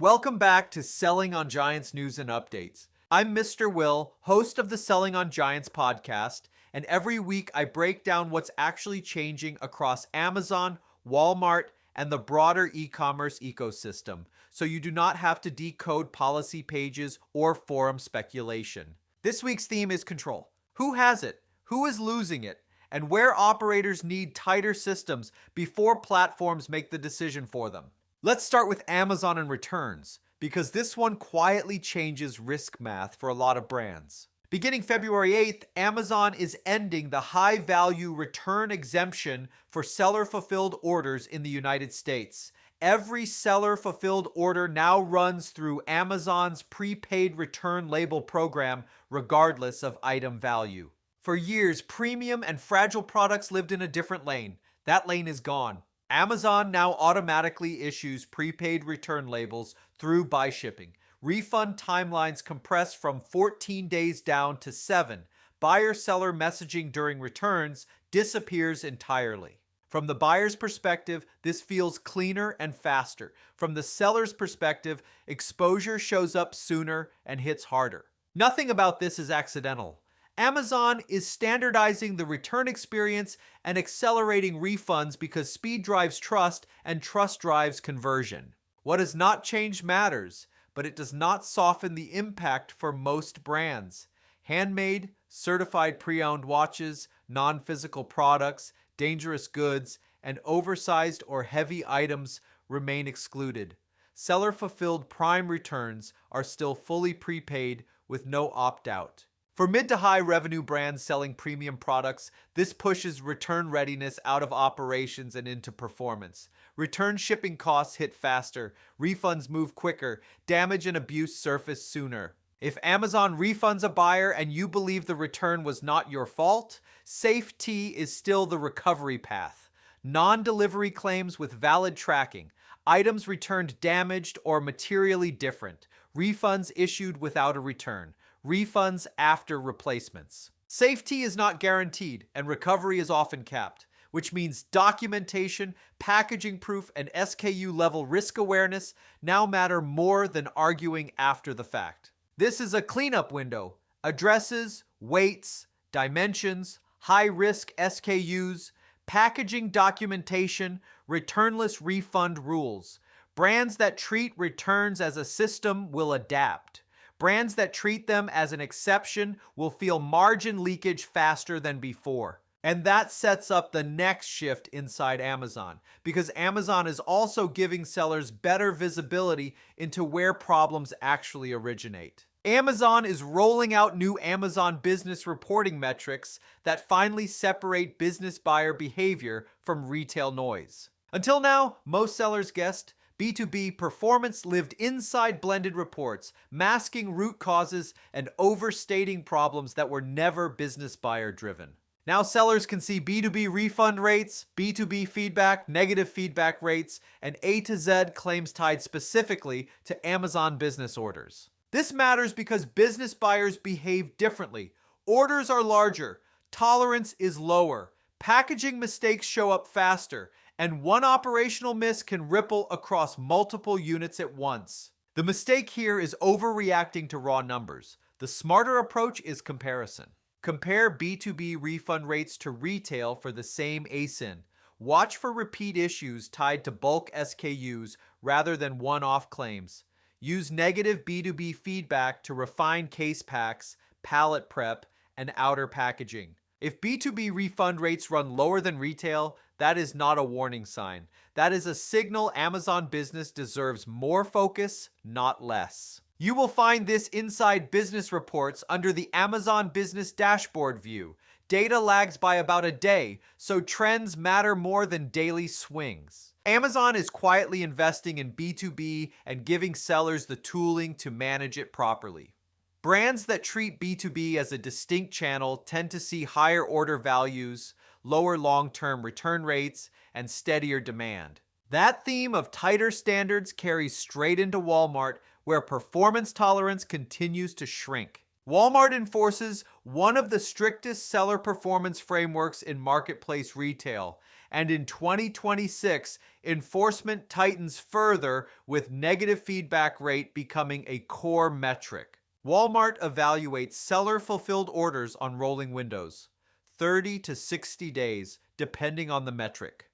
Welcome back to Selling on Giants News and Updates. I'm Mr. Will, host of the Selling on Giants podcast, and every week I break down what's actually changing across Amazon, Walmart, and the broader e-commerce ecosystem, so you do not have to decode policy pages or forum speculation. This week's theme is control. Who has it? Who is losing it? And where operators need tighter systems before platforms make the decision for them. Let's start with Amazon and returns, because this one quietly changes risk math for a lot of brands. Beginning February 8th, Amazon is ending the high-value return exemption for seller-fulfilled orders in the United States. Every seller-fulfilled order now runs through Amazon's prepaid return label program, regardless of item value. For years, premium and fragile products lived in a different lane. That lane is gone. Amazon now automatically issues prepaid return labels through buy shipping. Refund timelines compress from 14 days down to 7. Buyer-seller messaging during returns disappears entirely. From the buyer's perspective, this feels cleaner and faster. From the seller's perspective, exposure shows up sooner and hits harder. Nothing about this is accidental. Amazon is standardizing the return experience and accelerating refunds because speed drives trust and trust drives conversion. What has not changed matters, but it does not soften the impact for most brands. Handmade, certified pre-owned watches, non-physical products, dangerous goods, and oversized or heavy items remain excluded. Seller-fulfilled prime returns are still fully prepaid with no opt-out. For mid to high revenue brands selling premium products, this pushes return readiness out of operations and into performance. Return shipping costs hit faster, refunds move quicker, damage and abuse surface sooner. If Amazon refunds a buyer and you believe the return was not your fault, safety is still the recovery path. Non-delivery claims with valid tracking, items returned damaged or materially different, refunds issued without a return. Refunds after replacements. Safety is not guaranteed, and recovery is often capped, which means documentation, packaging proof, and SKU-level risk awareness now matter more than arguing after the fact. This is a cleanup window. Addresses, weights, dimensions, high-risk SKUs, packaging documentation, returnless refund rules. Brands that treat returns as a system will adapt. Brands that treat them as an exception will feel margin leakage faster than before. And that sets up the next shift inside Amazon, because Amazon is also giving sellers better visibility into where problems actually originate. Amazon is rolling out new Amazon business reporting metrics that finally separate business buyer behavior from retail noise. Until now, most sellers guessed B2B performance lived inside blended reports, masking root causes and overstating problems that were never business buyer driven. Now sellers can see B2B refund rates, B2B feedback, negative feedback rates, and A to Z claims tied specifically to Amazon business orders. This matters because business buyers behave differently. Orders are larger, tolerance is lower, packaging mistakes show up faster, and one operational miss can ripple across multiple units at once. The mistake here is overreacting to raw numbers. The smarter approach is comparison. Compare B2B refund rates to retail for the same ASIN. Watch for repeat issues tied to bulk SKUs rather than one-off claims. Use negative B2B feedback to refine case packs, pallet prep, and outer packaging. If B2B refund rates run lower than retail, that is not a warning sign. That is a signal Amazon business deserves more focus, not less. You will find this inside business reports under the Amazon Business Dashboard view. Data lags by about a day, so trends matter more than daily swings. Amazon is quietly investing in B2B and giving sellers the tooling to manage it properly. Brands that treat B2B as a distinct channel tend to see higher order values, lower long-term return rates, and steadier demand. That theme of tighter standards carries straight into Walmart, where performance tolerance continues to shrink. Walmart enforces one of the strictest seller performance frameworks in marketplace retail, And in 2026, enforcement tightens further with negative feedback rate becoming a core metric. Walmart evaluates seller-fulfilled orders on rolling windows, 30 to 60 days, depending on the metric.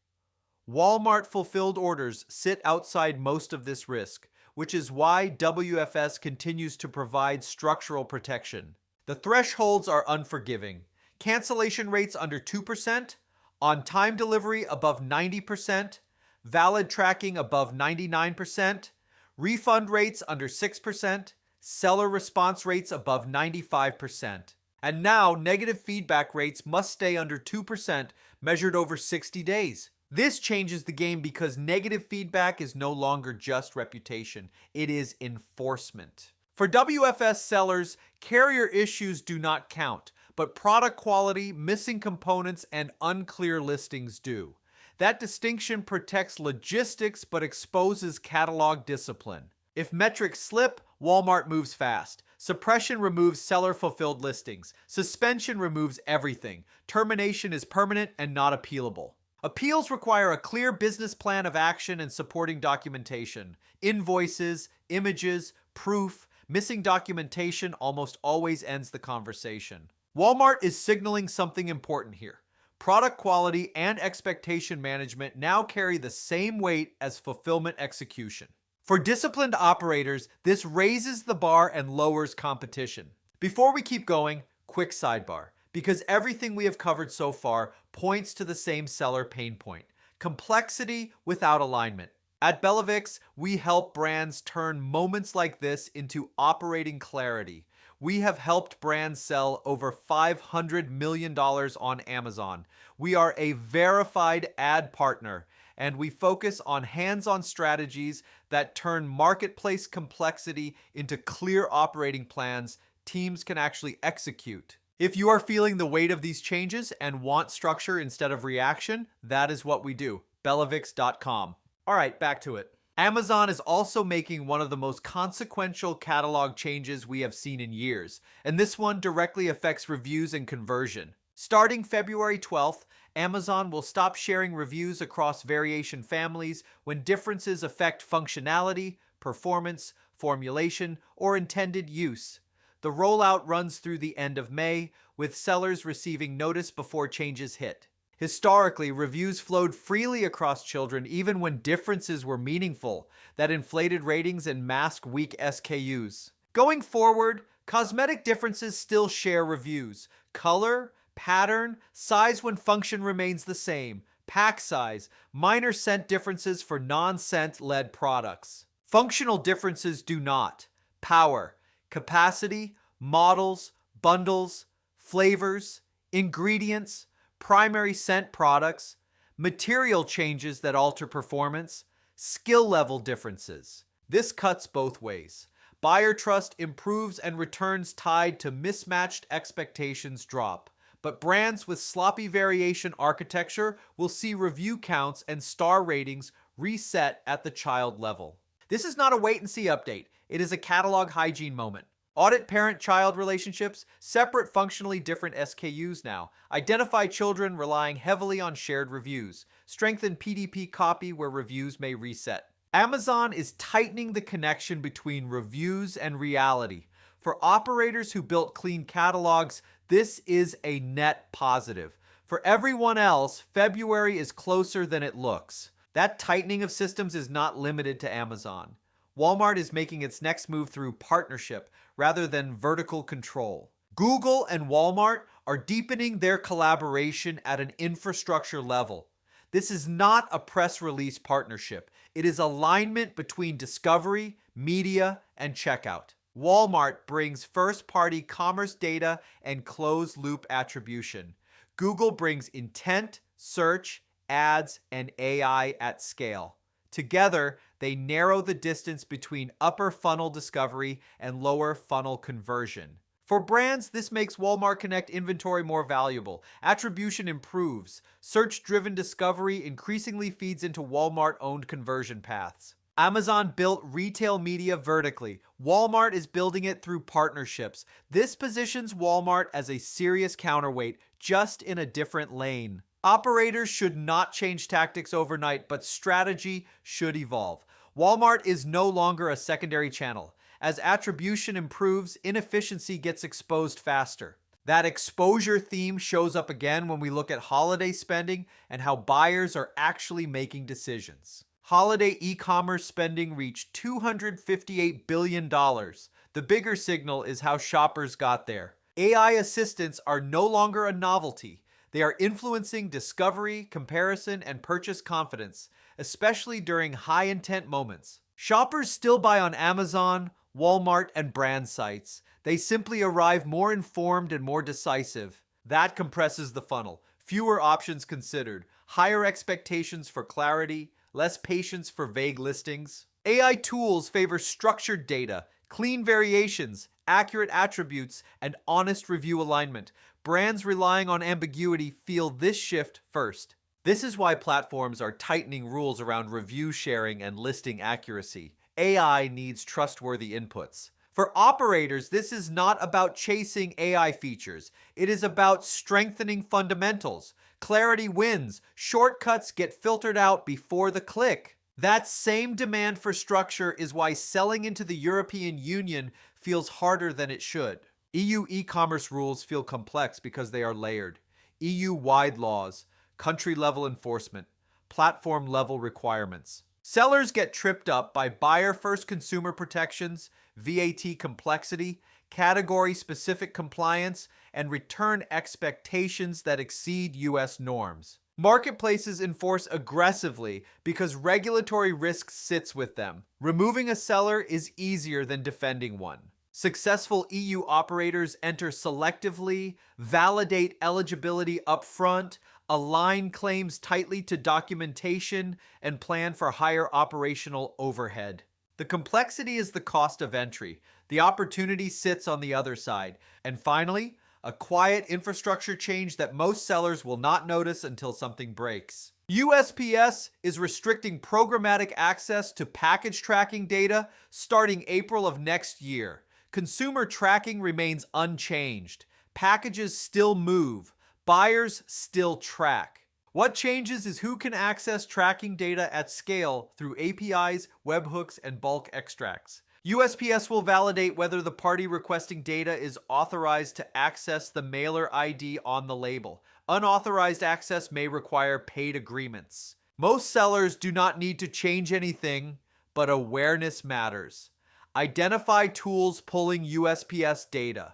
Walmart fulfilled orders sit outside most of this risk, which is why WFS continues to provide structural protection. The thresholds are unforgiving. Cancellation rates under 2%, on-time delivery above 90%, valid tracking above 99%, refund rates under 6%, seller response rates above 95%. And now, negative feedback rates must stay under 2% measured over 60 days. This changes the game because negative feedback is no longer just reputation, it is enforcement. For WFS sellers, carrier issues do not count, but product quality, missing components, and unclear listings do. That distinction protects logistics but exposes catalog discipline. If metrics slip, Walmart moves fast. Suppression removes seller-fulfilled listings. Suspension removes everything. Termination is permanent and not appealable. Appeals require a clear business plan of action and supporting documentation. Invoices, images, proof, missing documentation almost always ends the conversation. Walmart is signaling something important here. Product quality and expectation management now carry the same weight as fulfillment execution. For disciplined operators, this raises the bar and lowers competition. Before we keep going, quick sidebar. Because everything we have covered so far points to the same seller pain point: complexity without alignment. At Bellavix, we help brands turn moments like this into operating clarity. We have helped brands sell over $500 million on Amazon. We are a verified ad partner, and we focus on hands-on strategies that turn marketplace complexity into clear operating plans teams can actually execute. If you are feeling the weight of these changes and want structure instead of reaction, that is what we do. Bellavix.com. All right, back to it. Amazon is also making one of the most consequential catalog changes we have seen in years, and this one directly affects reviews and conversion. Starting February 12th, Amazon will stop sharing reviews across variation families when differences affect functionality, performance, formulation, or intended use. The rollout runs through the end of May, with sellers receiving notice before changes hit. Historically, reviews flowed freely across children even when differences were meaningful, that inflated ratings and masked weak SKUs. Going forward, cosmetic differences still share reviews. Color, pattern, size when function remains the same, pack size, minor scent differences for non-scent-led products. Functional differences do not. Power, capacity, models, bundles, flavors, ingredients, primary scent products, material changes that alter performance, skill level differences. This cuts both ways. Buyer trust improves and returns tied to mismatched expectations drop. But brands with sloppy variation architecture will see review counts and star ratings reset at the child level. This is not a wait-and-see update. It is a catalog hygiene moment. Audit parent-child relationships, separate functionally different SKUs now. Identify children relying heavily on shared reviews. Strengthen PDP copy where reviews may reset. Amazon is tightening the connection between reviews and reality. For operators who built clean catalogs, this is a net positive. For everyone else, February is closer than it looks. That tightening of systems is not limited to Amazon. Walmart is making its next move through partnership rather than vertical control. Google and Walmart are deepening their collaboration at an infrastructure level. This is not a press release partnership. It is alignment between discovery, media, and checkout. Walmart brings first-party commerce data and closed-loop attribution. Google brings intent, search, ads, and AI at scale. Together, they narrow the distance between upper funnel discovery and lower funnel conversion. For brands, this makes Walmart Connect inventory more valuable. Attribution improves. Search-driven discovery increasingly feeds into Walmart-owned conversion paths. Amazon built retail media vertically. Walmart is building it through partnerships. This positions Walmart as a serious counterweight, just in a different lane. Operators should not change tactics overnight, but strategy should evolve. Walmart is no longer a secondary channel. As attribution improves, inefficiency gets exposed faster. That exposure theme shows up again when we look at holiday spending and how buyers are actually making decisions. Holiday e-commerce spending reached $258 billion. The bigger signal is how shoppers got there. AI assistants are no longer a novelty. They are influencing discovery, comparison, and purchase confidence, especially during high-intent moments. Shoppers still buy on Amazon, Walmart, and brand sites. They simply arrive more informed and more decisive. That compresses the funnel. Fewer options considered, higher expectations for clarity, less patience for vague listings. AI tools favor structured data, clean variations, accurate attributes, and honest review alignment. Brands relying on ambiguity feel this shift first. This is why platforms are tightening rules around review sharing and listing accuracy. AI needs trustworthy inputs. For operators, this is not about chasing AI features. It is about strengthening fundamentals. Clarity wins. Shortcuts get filtered out before the click. That same demand for structure is why selling into the European Union feels harder than it should. EU e-commerce rules feel complex because they are layered. EU-wide laws, country-level enforcement, platform-level requirements. Sellers get tripped up by buyer-first consumer protections, VAT complexity, category-specific compliance, and return expectations that exceed US norms. Marketplaces enforce aggressively because regulatory risk sits with them. Removing a seller is easier than defending one. Successful EU operators enter selectively, validate eligibility upfront, align claims tightly to documentation, and plan for higher operational overhead. The complexity is the cost of entry. The opportunity sits on the other side. And finally, a quiet infrastructure change that most sellers will not notice until something breaks. USPS is restricting programmatic access to package tracking data starting April of next year. Consumer tracking remains unchanged. Packages still move. Buyers still track. What changes is who can access tracking data at scale through APIs, webhooks, and bulk extracts. USPS will validate whether the party requesting data is authorized to access the mailer ID on the label. Unauthorized access may require paid agreements. Most sellers do not need to change anything, but awareness matters. Identify tools pulling USPS data.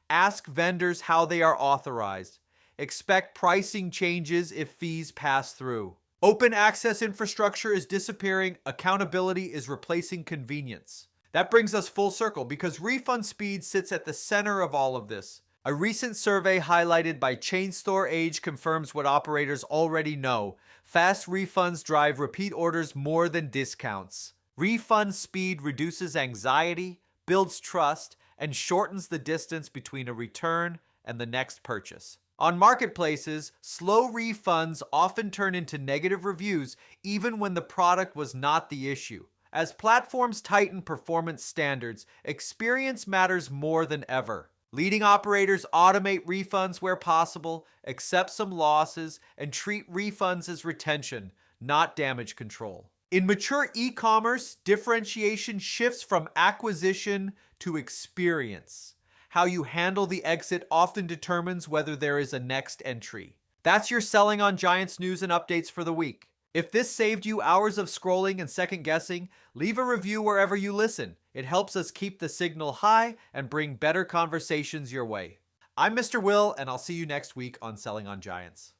Ask vendors how they are authorized. Expect pricing changes if fees pass through. Open access infrastructure is disappearing. Accountability is replacing convenience. That brings us full circle because refund speed sits at the center of all of this. A recent survey highlighted by Chain Store Age confirms what operators already know. Fast refunds drive repeat orders more than discounts. Refund speed reduces anxiety, builds trust, and shortens the distance between a return and the next purchase. On marketplaces, slow refunds often turn into negative reviews even when the product was not the issue. As platforms tighten performance standards, experience matters more than ever. Leading operators automate refunds where possible, accept some losses, and treat refunds as retention, not damage control. In mature e-commerce, differentiation shifts from acquisition to experience. How you handle the exit often determines whether there is a next entry. That's your Selling on Giants news and updates for the week. If this saved you hours of scrolling and second guessing, leave a review wherever you listen. It helps us keep the signal high and bring better conversations your way. I'm Mr. Will, and I'll see you next week on Selling on Giants.